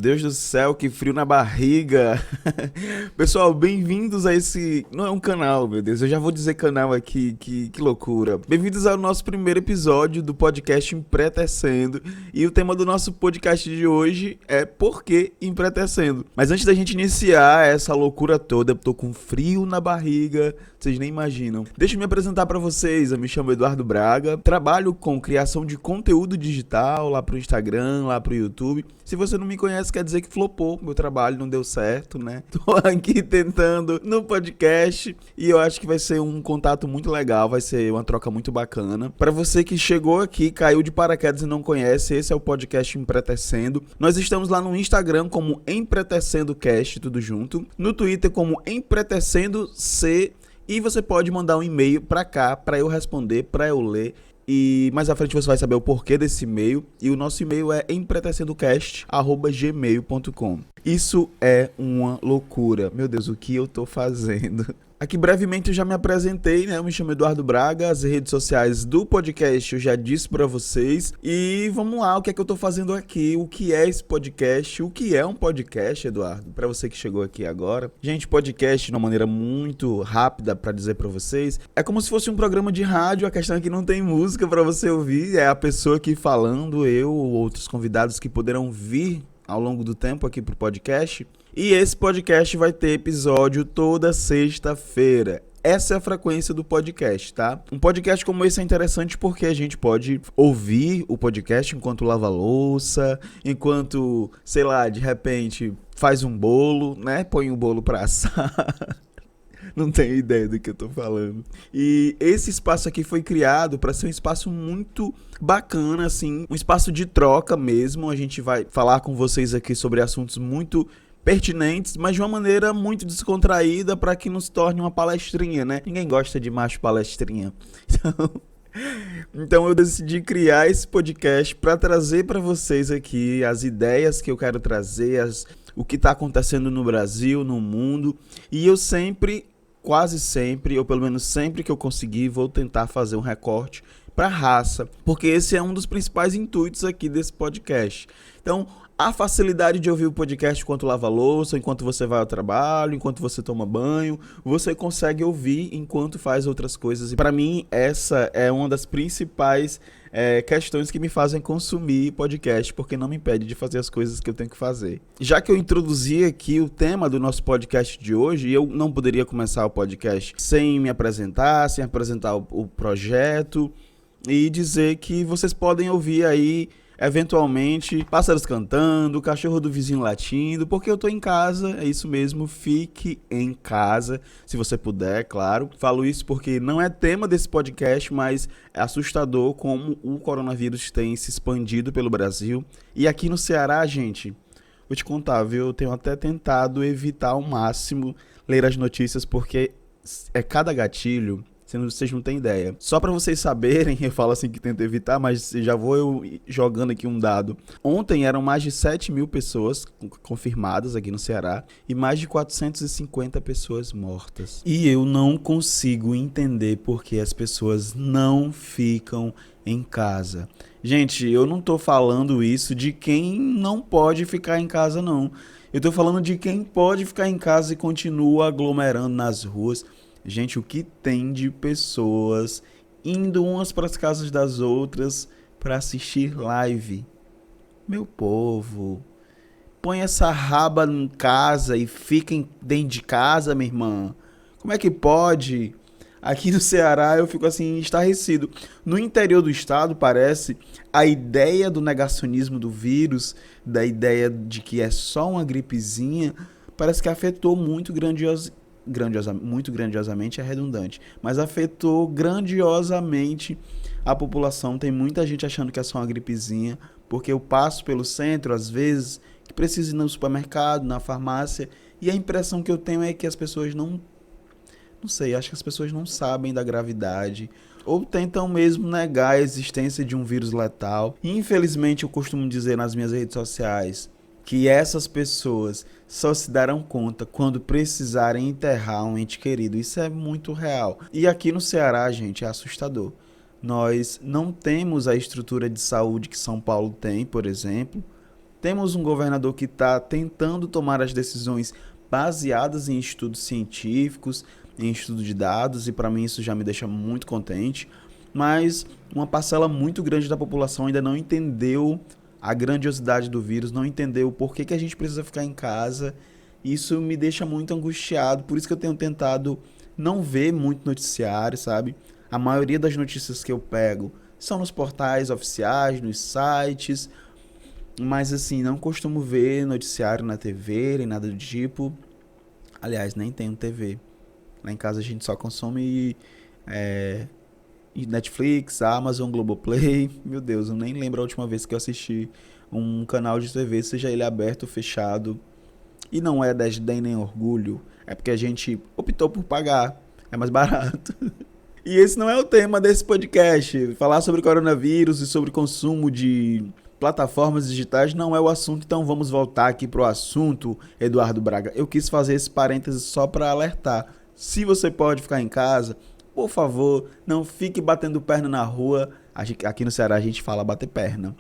Deus do céu, que frio na barriga. Pessoal, bem-vindos a esse... Não é um canal, meu Deus, eu já vou dizer canal aqui, que loucura. Bem-vindos ao nosso primeiro episódio do podcast Empretecendo. E o tema do nosso podcast de hoje é Por que Empretecendo? Mas antes da gente iniciar essa loucura toda, eu tô com frio na barriga, vocês nem imaginam. Deixa eu me apresentar pra vocês, eu me chamo Eduardo Braga, trabalho com criação de conteúdo digital lá pro Instagram, lá pro YouTube. Se você não me conhece, quer dizer que flopou, meu trabalho não deu certo, né? Tô aqui tentando no podcast e eu acho que vai ser um contato muito legal, vai ser uma troca muito bacana. Pra você que chegou aqui, caiu de paraquedas e não conhece, esse é o podcast Empretecendo. Nós estamos lá no Instagram como EmpretecendoCast, tudo junto. No Twitter como EmpretecendoC. E você pode mandar um e-mail pra cá, pra eu responder, pra eu ler. E mais à frente você vai saber o porquê desse e-mail. E o nosso e-mail é empretecendocast@gmail.com. Isso é uma loucura. Meu Deus, o que eu tô fazendo? Aqui brevemente eu já me apresentei, né? Eu me chamo Eduardo Braga, as redes sociais do podcast eu já disse pra vocês. E vamos lá, o que é que eu tô fazendo aqui? O que é esse podcast? O que é um podcast, Eduardo? Pra você que chegou aqui agora. Gente, podcast, de uma maneira muito rápida pra dizer pra vocês, é como se fosse um programa de rádio, a questão é que não tem música pra você ouvir, é a pessoa aqui falando, eu ou outros convidados que poderão vir ao longo do tempo aqui pro podcast. E esse podcast vai ter episódio toda sexta-feira. Essa é a frequência do podcast, tá? Um podcast como esse é interessante porque a gente pode ouvir o podcast enquanto lava a louça, enquanto, sei lá, de repente faz um bolo, né? Põe o bolo pra assar. Não tenho ideia do que eu tô falando. E esse espaço aqui foi criado para ser um espaço muito bacana, assim, um espaço de troca mesmo. A gente vai falar com vocês aqui sobre assuntos muito pertinentes, mas de uma maneira muito descontraída para que nos torne uma palestrinha, né? Ninguém gosta de macho palestrinha. Então eu decidi criar esse podcast para trazer para vocês aqui as ideias que eu quero trazer, o que está acontecendo no Brasil, no mundo. E eu sempre, quase sempre, ou pelo menos sempre que eu conseguir, vou tentar fazer um recorte para raça, porque esse é um dos principais intuitos aqui desse podcast. Então, a facilidade de ouvir o podcast enquanto lava a louça, enquanto você vai ao trabalho, enquanto você toma banho, você consegue ouvir enquanto faz outras coisas. E para mim, essa é uma das principais questões que me fazem consumir podcast, porque não me impede de fazer as coisas que eu tenho que fazer. Já que eu introduzi aqui o tema do nosso podcast de hoje, eu não poderia começar o podcast sem me apresentar, sem apresentar o projeto e dizer que vocês podem ouvir aí eventualmente pássaros cantando, cachorro do vizinho latindo, porque eu tô em casa, é isso mesmo, fique em casa, se você puder, claro. Falo isso porque não é tema desse podcast, mas é assustador como o coronavírus tem se expandido pelo Brasil. E aqui no Ceará, gente, vou te contar, viu? Eu tenho até tentado evitar ao máximo ler as notícias, porque é cada gatilho. Vocês não têm ideia. Só pra vocês saberem, eu falo assim que tento evitar, mas já vou eu jogando aqui um dado. Ontem eram mais de 7 mil pessoas confirmadas aqui no Ceará e mais de 450 pessoas mortas. E eu não consigo entender por que as pessoas não ficam em casa. Gente, eu não tô falando isso de quem não pode ficar em casa, não. Eu tô falando de quem pode ficar em casa e continua aglomerando nas ruas. Gente, o que tem de pessoas indo umas para as casas das outras para assistir live? Meu povo, põe essa raba em casa e fiquem dentro de casa, minha irmã. Como é que pode? Aqui no Ceará eu fico assim, estarrecido. No interior do estado, parece, a ideia do negacionismo do vírus, da ideia de que é só uma gripezinha, parece que afetou muito muito grandiosamente é redundante, mas afetou grandiosamente a população. Tem muita gente achando que é só uma gripezinha, porque eu passo pelo centro, às vezes, que preciso ir no supermercado, na farmácia, e a impressão que eu tenho é que as pessoas não sei, acho que as pessoas não sabem da gravidade, ou tentam mesmo negar a existência de um vírus letal. E, infelizmente, eu costumo dizer nas minhas redes sociais que essas pessoas só se darão conta quando precisarem enterrar um ente querido. Isso é muito real. E aqui no Ceará, gente, é assustador. Nós não temos a estrutura de saúde que São Paulo tem, por exemplo, Temos um governador que está tentando tomar as decisões baseadas em estudos científicos, em estudo de dados, e para mim isso já me deixa muito contente. Mas uma parcela muito grande da população ainda não entendeu a grandiosidade do vírus, não entendeu por que a gente precisa ficar em casa. Isso me deixa muito angustiado, por isso que eu tenho tentado não ver muito noticiário, sabe? A maioria das notícias que eu pego são nos portais oficiais, nos sites, mas assim, não costumo ver noticiário na TV, nem nada do tipo. Aliás, nem tenho TV. Lá em casa a gente só consome Netflix, Amazon, Globoplay. Meu Deus, eu nem lembro a última vez que eu assisti um canal de TV, seja ele aberto ou fechado. E não é desdém nem orgulho, é porque a gente optou por pagar, é mais barato. E esse não é o tema desse podcast. Falar sobre coronavírus e sobre consumo de plataformas digitais não é o assunto, então vamos voltar aqui pro assunto, Eduardo Braga. Eu quis fazer esse parênteses só para alertar. Se você pode ficar em casa, por favor, não fique batendo perna na rua. Aqui no Ceará a gente fala bater perna.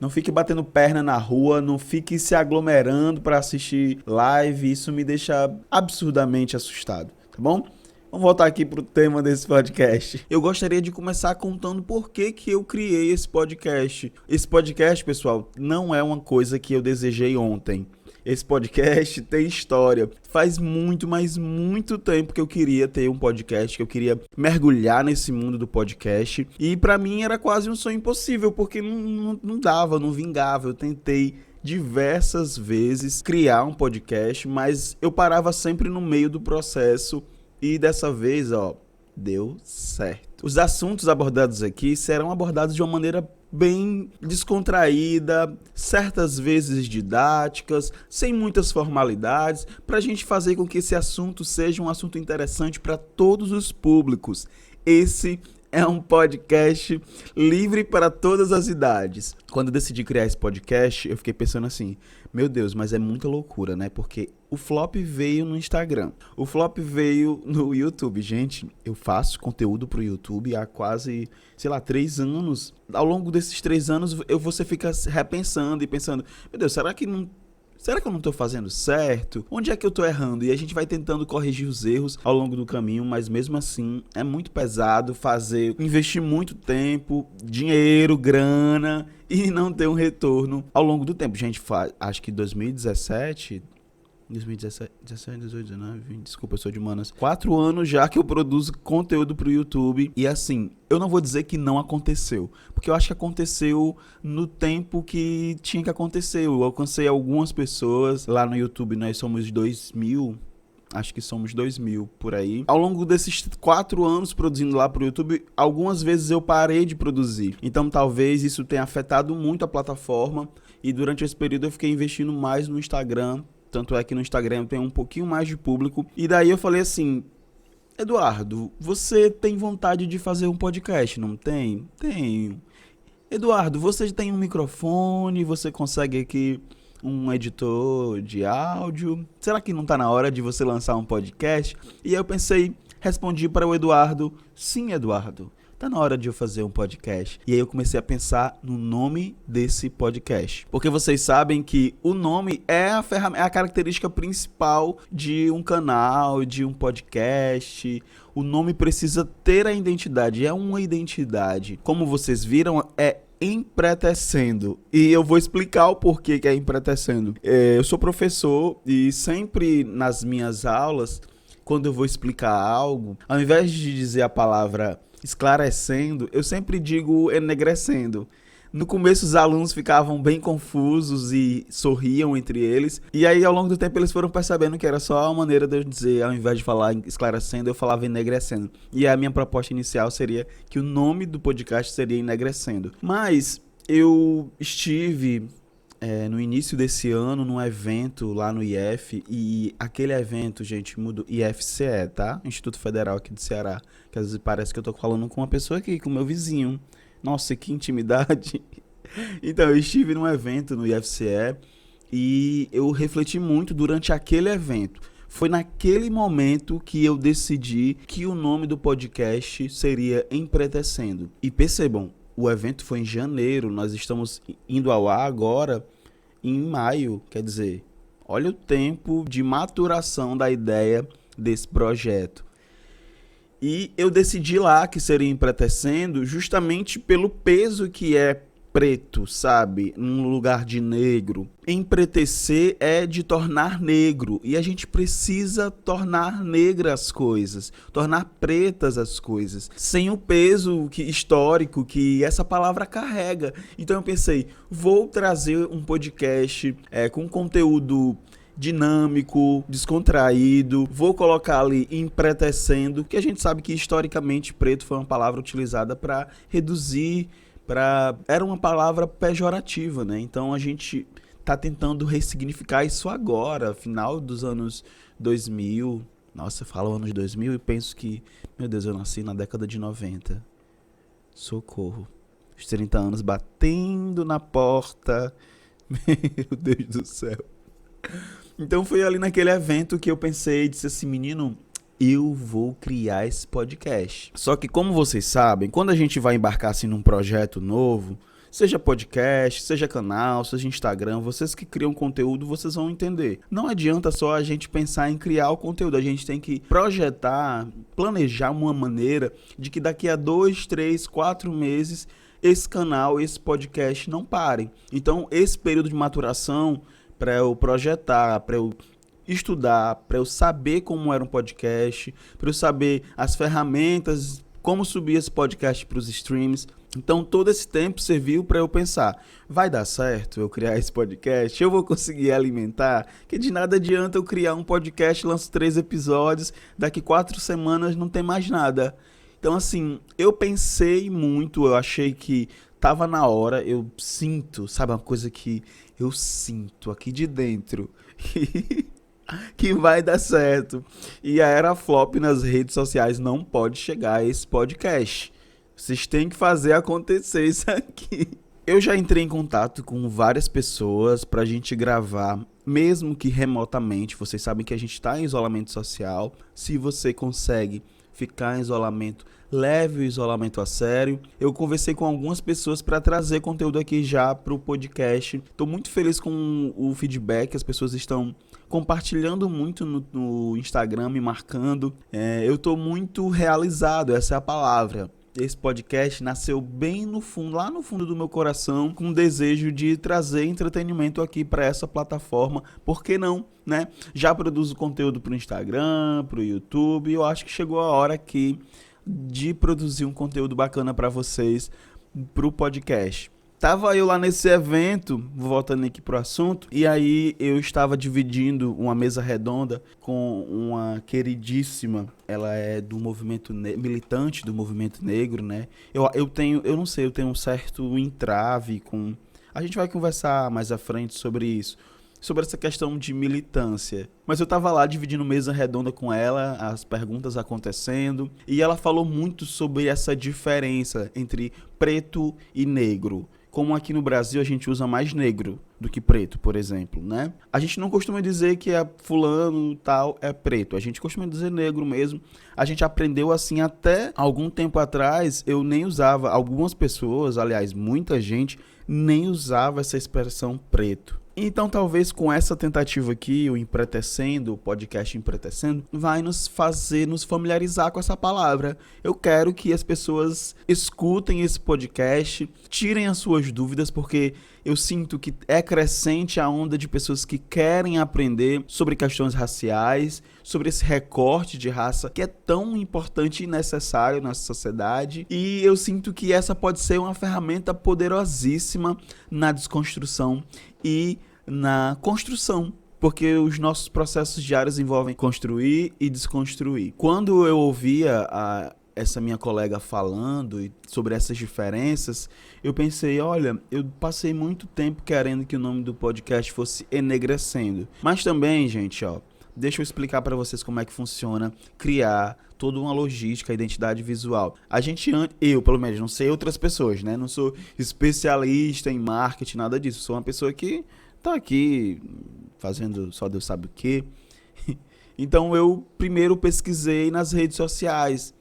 Não fique batendo perna na rua, não fique se aglomerando para assistir live. Isso me deixa absurdamente assustado, tá bom? Vamos voltar aqui pro tema desse podcast. Eu gostaria de começar contando por que eu criei esse podcast. Esse podcast, pessoal, não é uma coisa que eu desejei ontem. Esse podcast tem história. Faz muito, mas muito tempo que eu queria ter um podcast, que eu queria mergulhar nesse mundo do podcast. E pra mim era quase um sonho impossível, porque não dava, não vingava. Eu tentei diversas vezes criar um podcast, mas eu parava sempre no meio do processo. E dessa vez, deu certo. Os assuntos abordados aqui serão abordados de uma maneira bem descontraída, certas vezes didáticas, sem muitas formalidades, para a gente fazer com que esse assunto seja um assunto interessante para todos os públicos. Esse é um podcast livre para todas as idades. Quando eu decidi criar esse podcast, eu fiquei pensando assim, meu Deus, mas é muita loucura, né? Porque o flop veio no Instagram, o flop veio no YouTube. Gente, eu faço conteúdo pro YouTube há quase, 3 anos. Ao longo desses 3 anos, você fica repensando e pensando, meu Deus, será que eu não tô fazendo certo? Onde é que eu tô errando? E a gente vai tentando corrigir os erros ao longo do caminho, mas mesmo assim é muito pesado investir muito tempo, dinheiro, grana e não ter um retorno ao longo do tempo. Gente, acho que 2017, 18, 19, 20, desculpa, eu sou de humanas. 4 anos já que eu produzo conteúdo pro YouTube. E assim, eu não vou dizer que não aconteceu, porque eu acho que aconteceu no tempo que tinha que acontecer. Eu alcancei algumas pessoas lá no YouTube, nós somos 2.000. Acho que somos 2.000 por aí. Ao longo desses 4 anos produzindo lá pro YouTube, algumas vezes eu parei de produzir. Então talvez isso tenha afetado muito a plataforma. E durante esse período eu fiquei investindo mais no Instagram. Tanto é que no Instagram tem um pouquinho mais de público. E daí eu falei assim, Eduardo, você tem vontade de fazer um podcast, não tem? Tenho. Eduardo, você tem um microfone, você consegue aqui um editor de áudio. Será que não tá na hora de você lançar um podcast? E aí eu pensei, respondi para o Eduardo, sim, Eduardo. Tá na hora de eu fazer um podcast. E aí eu comecei a pensar no nome desse podcast. Porque vocês sabem que o nome é a característica principal de um canal, de um podcast. O nome precisa ter a identidade. É uma identidade. Como vocês viram, é empretecendo. E eu vou explicar o porquê que é empretecendo. Eu sou professor e sempre nas minhas aulas, quando eu vou explicar algo, ao invés de dizer a palavra esclarecendo, eu sempre digo enegrecendo. No começo os alunos ficavam bem confusos e sorriam entre eles. E aí ao longo do tempo eles foram percebendo que era só a maneira de eu dizer, ao invés de falar esclarecendo, eu falava enegrecendo. E a minha proposta inicial seria que o nome do podcast seria Enegrecendo. Mas eu estive no início desse ano num evento lá no IF, e aquele evento, gente, mudou, IFCE, tá? Instituto Federal aqui do Ceará, que às vezes parece que eu tô falando com uma pessoa aqui, com o meu vizinho. Nossa, que intimidade. Então, eu estive num evento no IFCE e eu refleti muito durante aquele evento. Foi naquele momento que eu decidi que o nome do podcast seria Empretecendo. E percebam, o evento foi em janeiro, nós estamos indo ao ar agora em maio, quer dizer, olha o tempo de maturação da ideia desse projeto. E eu decidi lá que seria Empretecendo justamente pelo peso que é preto, sabe? Num lugar de negro. Empretecer é de tornar negro. E a gente precisa tornar negras as coisas, tornar pretas as coisas, sem o peso histórico que essa palavra carrega. Então eu pensei, vou trazer um podcast com conteúdo dinâmico, descontraído. Vou colocar ali empretecendo, que a gente sabe que historicamente preto foi uma palavra utilizada para reduzir, era uma palavra pejorativa, né? Então a gente tá tentando ressignificar isso agora, final dos anos 2000. Nossa, eu falo anos 2000 e penso que, meu Deus, eu nasci na década de 90. Socorro. Os 30 anos batendo na porta. Meu Deus do céu. Então foi ali naquele evento que eu pensei e disse assim, menino, eu vou criar esse podcast. Só que como vocês sabem, quando a gente vai embarcar assim num projeto novo, seja podcast, seja canal, seja Instagram, vocês que criam conteúdo, vocês vão entender. Não adianta só a gente pensar em criar o conteúdo, a gente tem que projetar, planejar uma maneira de que daqui a 2, 3, 4 meses esse canal, esse podcast não pare. Então esse período de maturação para eu projetar, para eu estudar, para eu saber como era um podcast, para eu saber as ferramentas, como subir esse podcast para os streams. Então todo esse tempo serviu para eu pensar, vai dar certo eu criar esse podcast? Eu vou conseguir alimentar? Que de nada adianta eu criar um podcast, lanço 3 episódios, daqui 4 semanas não tem mais nada. Então assim, eu pensei muito, eu achei que tava na hora, eu sinto, sabe uma coisa que eu sinto aqui de dentro, que vai dar certo. E a Era Flop nas redes sociais não pode chegar a esse podcast. Vocês têm que fazer acontecer isso aqui. Eu já entrei em contato com várias pessoas pra gente gravar, mesmo que remotamente. Vocês sabem que a gente tá em isolamento social. Se você consegue ficar em isolamento, leve o isolamento a sério. Eu conversei com algumas pessoas para trazer conteúdo aqui já para o podcast. Estou muito feliz com o feedback, as pessoas estão compartilhando muito no Instagram, me marcando. Eu estou muito realizado, essa é a palavra. Esse podcast nasceu bem no fundo, lá no fundo do meu coração, com o desejo de trazer entretenimento aqui para essa plataforma. Por que não, né? Já produzo conteúdo para o Instagram, para o YouTube, e eu acho que chegou a hora aqui de produzir um conteúdo bacana para vocês pro podcast. Tava eu lá nesse evento, voltando aqui pro assunto, e aí eu estava dividindo uma mesa redonda com uma queridíssima, ela é do movimento militante do movimento negro, né? Eu tenho um certo entrave com... A gente vai conversar mais à frente sobre isso, sobre essa questão de militância. Mas eu tava lá dividindo mesa redonda com ela, as perguntas acontecendo, e ela falou muito sobre essa diferença entre preto e negro. Como aqui no Brasil a gente usa mais negro do que preto, por exemplo, né? A gente não costuma dizer que é fulano tal é preto, a gente costuma dizer negro mesmo. A gente aprendeu assim até algum tempo atrás, eu nem usava, algumas pessoas, aliás, muita gente nem usava essa expressão preto. Então, talvez com essa tentativa aqui, o Empretecendo, o podcast Empretecendo, vai nos fazer nos familiarizar com essa palavra. Eu quero que as pessoas escutem esse podcast, tirem as suas dúvidas, porque eu sinto que é crescente a onda de pessoas que querem aprender sobre questões raciais, sobre esse recorte de raça que é tão importante e necessário na sociedade. E eu sinto que essa pode ser uma ferramenta poderosíssima na desconstrução e na construção, porque os nossos processos diários envolvem construir e desconstruir. Quando eu ouvia essa minha colega falando sobre essas diferenças, eu pensei, olha, eu passei muito tempo querendo que o nome do podcast fosse Enegrecendo. Mas também, gente, deixa eu explicar para vocês como é que funciona criar toda uma logística, identidade visual. Eu, pelo menos, não sei outras pessoas, né? Não sou especialista em marketing, nada disso. Sou uma pessoa que tá aqui fazendo só Deus sabe o quê. Então, eu primeiro pesquisei nas redes sociais.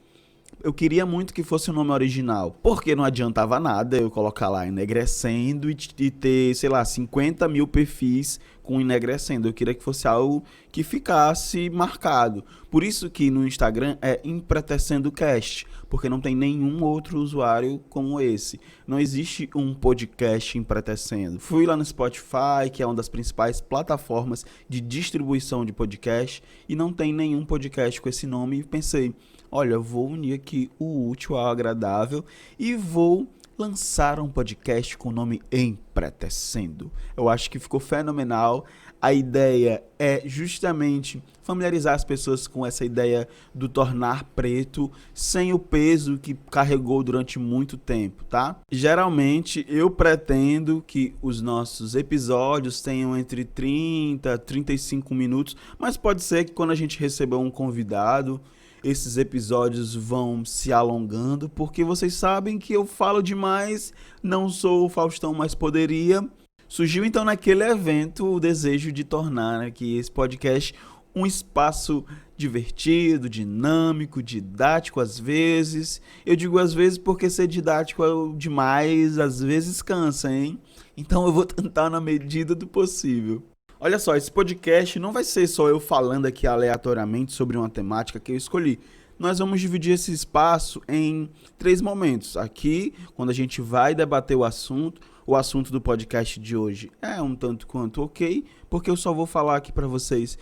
Eu queria muito que fosse o nome original, porque não adiantava nada eu colocar lá Enegrecendo e ter, sei lá, 50 mil perfis com Enegrecendo. Eu queria que fosse algo que ficasse marcado. Por isso que no Instagram é EmpretecendoCast, porque não tem nenhum outro usuário como esse. Não existe um podcast Empretecendo. Fui lá no Spotify, que é uma das principais plataformas de distribuição de podcast, e não tem nenhum podcast com esse nome, e pensei, olha, eu vou unir aqui o útil ao agradável e vou lançar um podcast com o nome Empretecendo. Eu acho que ficou fenomenal. A ideia é justamente familiarizar as pessoas com essa ideia do tornar preto sem o peso que carregou durante muito tempo, tá? Geralmente eu pretendo que os nossos episódios tenham entre 30 a 35 minutos, mas pode ser que quando a gente receber um convidado, esses episódios vão se alongando, porque vocês sabem que eu falo demais, não sou o Faustão, mas poderia. Surgiu então naquele evento o desejo de tornar aqui esse podcast um espaço divertido, dinâmico, didático às vezes. Eu digo às vezes porque ser didático demais às vezes cansa, hein? Então eu vou tentar na medida do possível. Olha só, esse podcast não vai ser só eu falando aqui aleatoriamente sobre uma temática que eu escolhi. Nós vamos dividir esse espaço em 3 momentos. Aqui, quando a gente vai debater o assunto do podcast de hoje é um tanto quanto ok, porque eu só vou falar aqui para vocês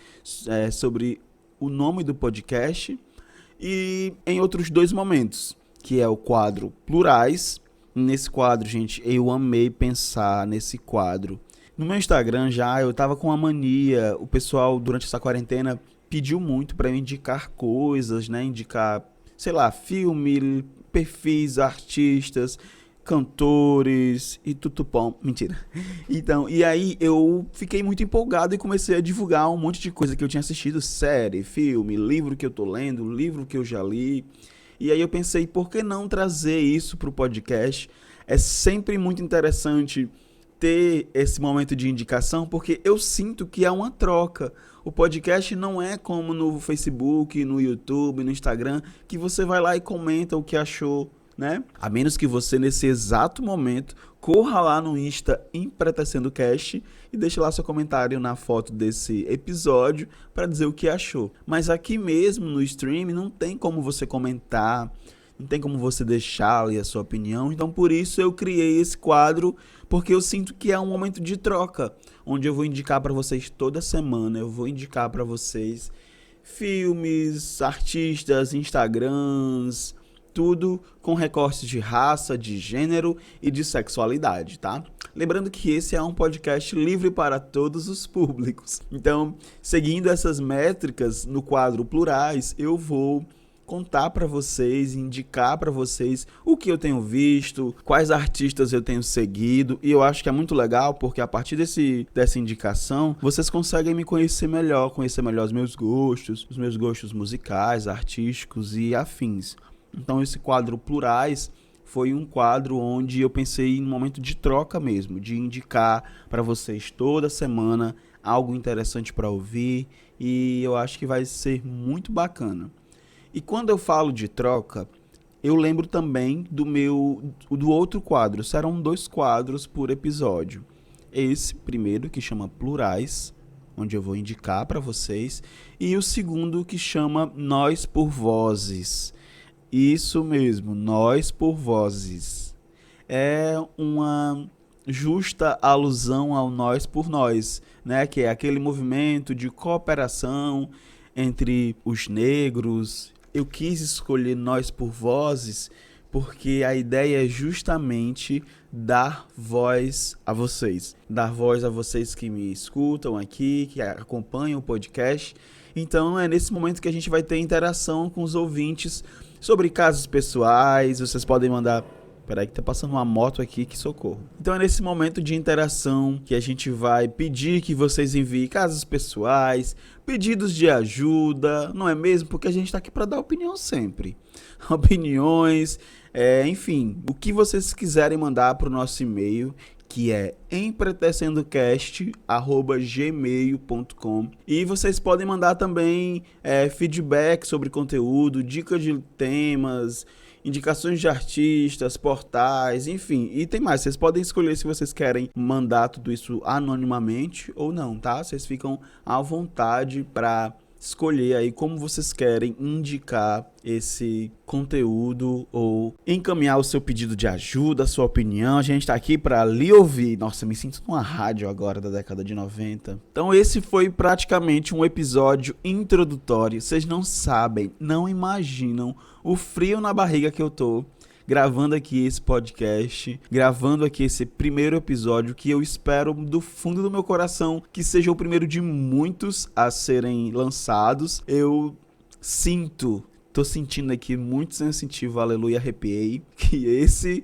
sobre o nome do podcast. E em outros 2 momentos, que é o quadro Plurais. Nesse quadro, gente, eu amei pensar nesse quadro. No meu Instagram eu tava com uma mania, o pessoal durante essa quarentena pediu muito para eu indicar coisas, né? Indicar, sei lá, filme, perfis, artistas, cantores e tutupom. Mentira. Então, e aí eu fiquei muito empolgado e comecei a divulgar um monte de coisa que eu tinha assistido, série, filme, livro que eu tô lendo, livro que eu já li. E aí eu pensei, por que não trazer isso pro podcast? É sempre muito interessante ter esse momento de indicação, porque eu sinto que é uma troca. O podcast não é como no Facebook, no YouTube, no Instagram, que você vai lá e comenta o que achou, né? A menos que você, nesse exato momento, corra lá no Insta EmpretecendoCast e deixe lá seu comentário na foto desse episódio para dizer o que achou. Mas aqui mesmo no stream não tem como você comentar, não tem como você deixar ali a sua opinião. Então por isso eu criei esse quadro, porque eu sinto que é um momento de troca, onde eu vou indicar para vocês toda semana, eu vou indicar para vocês filmes, artistas, Instagrams, tudo com recortes de raça, de gênero e de sexualidade, tá? Lembrando que esse é um podcast livre para todos os públicos. Então, seguindo essas métricas no quadro Plurais, eu vou contar para vocês, indicar para vocês o que eu tenho visto, quais artistas eu tenho seguido, e eu acho que é muito legal porque a partir dessa indicação vocês conseguem me conhecer melhor os meus gostos musicais, artísticos e afins. Então esse quadro Plurais foi um quadro onde eu pensei em um momento de troca mesmo, de indicar para vocês toda semana algo interessante para ouvir, e eu acho que vai ser muito bacana. E quando eu falo de troca, eu lembro também do outro quadro. Serão 2 quadros por episódio. Esse primeiro que chama Plurais, onde eu vou indicar para vocês, e o segundo que chama Nós por Vozes. Isso mesmo, Nós por Vozes. É uma justa alusão ao Nós por Nós, né? Que é aquele movimento de cooperação entre os negros. Eu quis escolher Nós por Vozes porque a ideia é justamente dar voz a vocês. Dar voz a vocês que me escutam aqui, que acompanham o podcast. Então é nesse momento que a gente vai ter interação com os ouvintes sobre casos pessoais. Vocês podem mandar... Peraí que tá passando uma moto aqui, que socorro. Então é nesse momento de interação que a gente vai pedir que vocês enviem casos pessoais, pedidos de ajuda, não é mesmo? Porque a gente tá aqui para dar opinião sempre. Opiniões, enfim, o que vocês quiserem mandar pro nosso e-mail, que é empretecendocast@gmail.com. E vocês podem mandar também feedback sobre conteúdo, dicas de temas, indicações de artistas, portais, enfim. E tem mais, vocês podem escolher se vocês querem mandar tudo isso anonimamente ou não, tá? Vocês ficam à vontade para escolher aí como vocês querem indicar esse conteúdo ou encaminhar o seu pedido de ajuda, a sua opinião. A gente tá aqui para lhe ouvir. Nossa, me sinto numa rádio agora da década de 90. Então esse foi praticamente um episódio introdutório. Vocês não sabem, não imaginam o frio na barriga que eu tô gravando aqui esse podcast, gravando aqui esse primeiro episódio que eu espero do fundo do meu coração que seja o primeiro de muitos a serem lançados. Eu tô sentindo aqui muito sensitivo, aleluia, arrepiei, que esse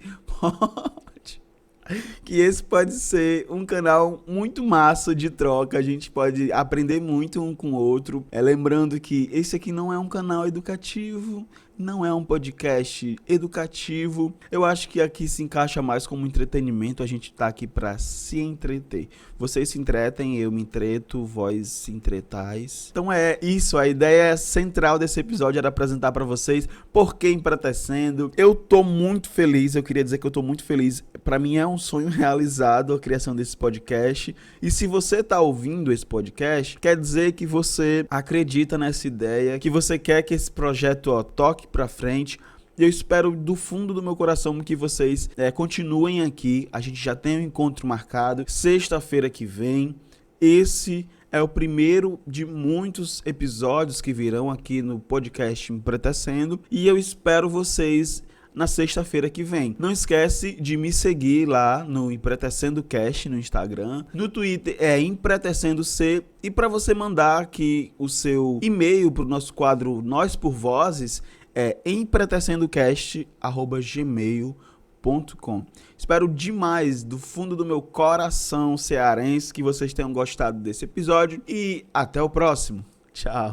pode ser um canal muito massa de troca, a gente pode aprender muito um com o outro. Lembrando que esse aqui não é um canal educativo, não é um podcast educativo. Eu acho que aqui se encaixa mais como entretenimento, a gente tá aqui para se entreter. Vocês se entretem, eu me entreto, vós se entretais. Então é isso, a ideia central desse episódio era apresentar para vocês por que Empretecendo. Eu tô muito feliz, eu queria dizer que eu tô muito feliz. Para mim é um sonho realizado a criação desse podcast. E se você tá ouvindo esse podcast, quer dizer que você acredita nessa ideia, que você quer que esse projeto toque pra frente. Eu espero do fundo do meu coração que vocês continuem aqui. A gente já tem um encontro marcado sexta-feira que vem. Esse é o primeiro de muitos episódios que virão aqui no podcast Empretecendo. E eu espero vocês na sexta-feira que vem. Não esquece de me seguir lá no Empretecendo Cast no Instagram. No Twitter é EmpretecendoC. E para você mandar aqui o seu e-mail para o nosso quadro Nós por Vozes, é empretecendocast@gmail.com. Espero demais, do fundo do meu coração cearense, que vocês tenham gostado desse episódio. E até o próximo. Tchau.